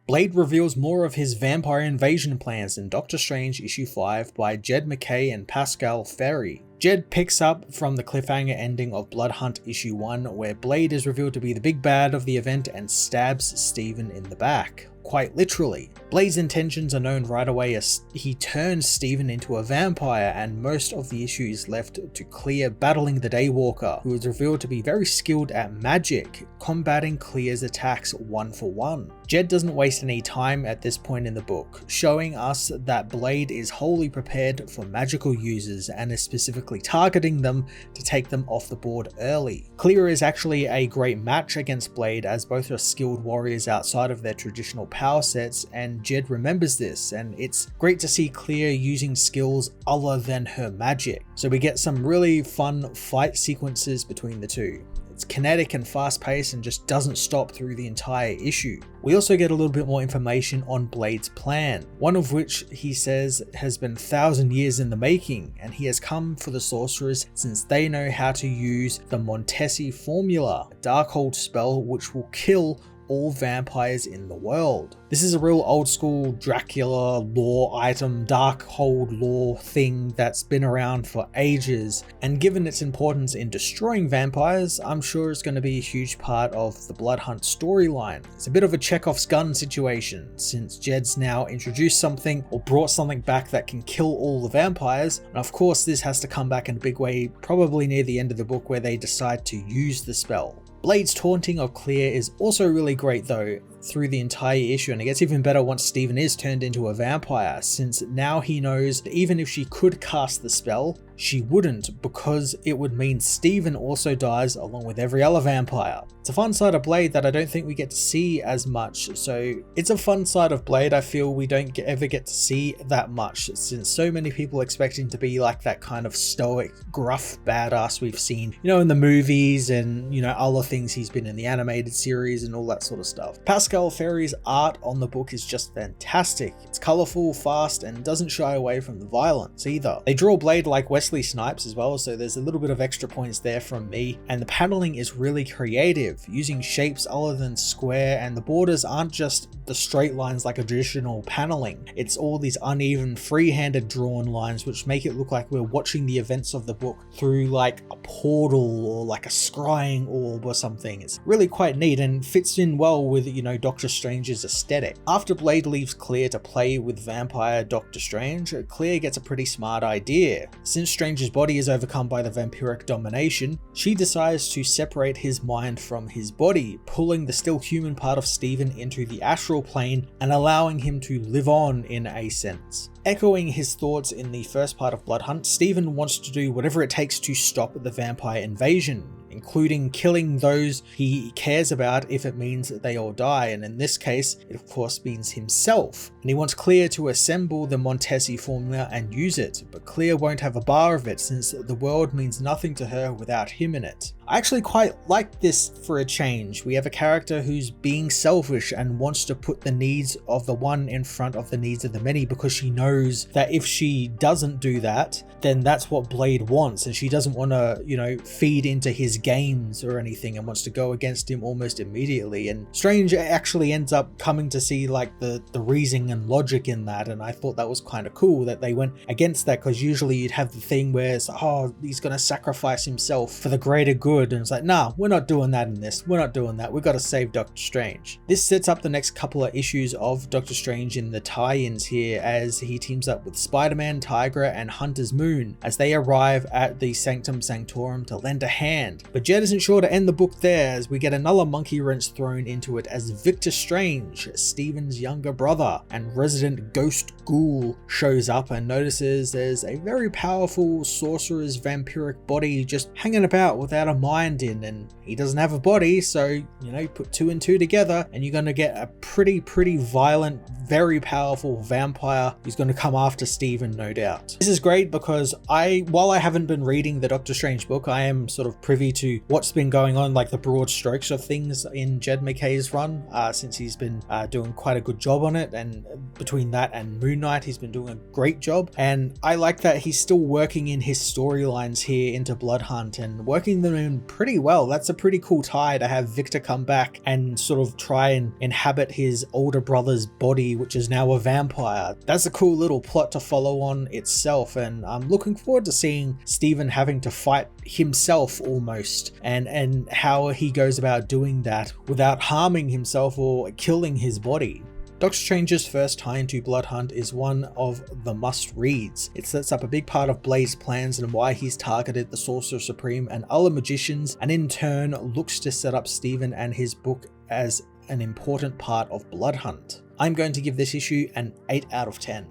Blade reveals more of his vampire invasion plans in Doctor Strange issue 5 by Jed MacKay and Pascal Ferry. Jed picks up from the cliffhanger ending of Blood Hunt issue 1, where Blade is revealed to be the big bad of the event and stabs Steven in the back. Quite literally. Blade's intentions are known right away as he turns Steven into a vampire, and most of the issue is left to Clear battling the Daywalker, who is revealed to be very skilled at magic, combating Clear's attacks one for one. Jed doesn't waste any time at this point in the book, showing us that Blade is wholly prepared for magical users and is specifically targeting them to take them off the board early. Clear is actually a great match against Blade, as both are skilled warriors outside of their traditional power sets, and Jed remembers this, and it's great to see Clear using skills other than her magic. So we get some really fun fight sequences between the two. It's kinetic and fast paced and just doesn't stop through the entire issue. We also get a little bit more information on Blade's plan, one of which he says has been 1,000 years in the making, and he has come for the sorcerers since they know how to use the Montesi formula, a Darkhold spell which will kill all vampires in the world. This is a real old school Dracula lore item, Darkhold lore thing that's been around for ages, and given its importance in destroying vampires, I'm sure it's going to be a huge part of the Blood Hunt storyline. It's a bit of a Chekhov's gun situation, since Jed's now introduced something or brought something back that can kill all the vampires, and of course this has to come back in a big way, probably near the end of the book where they decide to use the spell. Blade's taunting of Clear is also really great though through the entire issue, and it gets even better once Steven is turned into a vampire, since now he knows that even if she could cast the spell, she wouldn't, because it would mean Steven also dies along with every other vampire. It's a fun side of Blade that I don't think we get to see as much, so it's a fun side of Blade I feel we don't ever get to see that much, since so many people expect him to be like that kind of stoic, gruff badass we've seen, you know, in the movies and, you know, other things he's been in the animated series and all that sort of stuff. Pascal Ferry's art on the book is just fantastic. It's colourful, fast, and doesn't shy away from the violence either. They draw Blade like Wesley Snipes as well, so there's a little bit of extra points there from me, and the paneling is really creative, using shapes other than square, and the borders aren't just the straight lines like a traditional paneling. It's all these uneven, free-handed drawn lines which make it look like we're watching the events of the book through like a portal or like a scrying orb or something. It's really quite neat and fits in well with, you know, Doctor Strange's aesthetic. After Blade leaves Clear to play with vampire Doctor Strange, Clear gets a pretty smart idea. Since Strange's body is overcome by the vampiric domination, she decides to separate his mind from his body, pulling the still human part of Steven into the astral plane and allowing him to live on in a sense. Echoing his thoughts in the first part of Blood Hunt, Steven wants to do whatever it takes to stop the vampire invasion, including killing those he cares about if it means that they all die, and in this case, it of course means himself. And he wants Clear to assemble the Montesi formula and use it, but Clear won't have a bar of it since the world means nothing to her without him in it. I actually quite like this for a change. We have a character who's being selfish and wants to put the needs of the one in front of the needs of the many, because she knows that if she doesn't do that, then that's what Blade wants, and she doesn't want to, you know, feed into his games or anything and wants to go against him almost immediately. And Strange actually ends up coming to see like the reasoning and logic in that, and I thought that was kind of cool that they went against that, because usually you'd have the thing where it's, oh, he's going to sacrifice himself for the greater good, and it's like, nah, we're not doing that in this, we're not doing that, we've got to save Doctor Strange. This sets up the next couple of issues of Doctor Strange in the tie-ins here, as he teams up with Spider-Man, Tigra, and Hunter's Moon as they arrive at the Sanctum Sanctorum to lend a hand. But Jed isn't sure to end the book there, as we get another monkey wrench thrown into it as Victor Strange, Steven's younger brother and resident ghost ghoul, shows up and notices there's a very powerful sorcerer's vampiric body just hanging about without a mind in, and he doesn't have a body, so, you know, put two and two together and you're going to get a pretty violent, very powerful vampire who's going to come after Steven, no doubt. This is great because while I haven't been reading the Doctor Strange book, I am sort of privy to what's been going on, like the broad strokes of things in Jed MacKay's run, since he's been doing quite a good job on it, and between that and Moon Moon Knight. He's been doing a great job, and I like that he's still working in his storylines here into Blood Hunt and working them in pretty well. That's a pretty cool tie to have Victor come back and sort of try and inhabit his older brother's body, which is now a vampire. That's a cool little plot to follow on itself, and I'm looking forward to seeing Stephen having to fight himself almost, and how he goes about doing that without harming himself or killing his body. Doctor Strange's first tie into Blood Hunt is one of the must-reads. It sets up a big part of Blade's plans and why he's targeted the Sorcerer Supreme and other magicians, and in turn looks to set up Stephen and his book as an important part of Blood Hunt. I'm going to give this issue an 8 out of 10.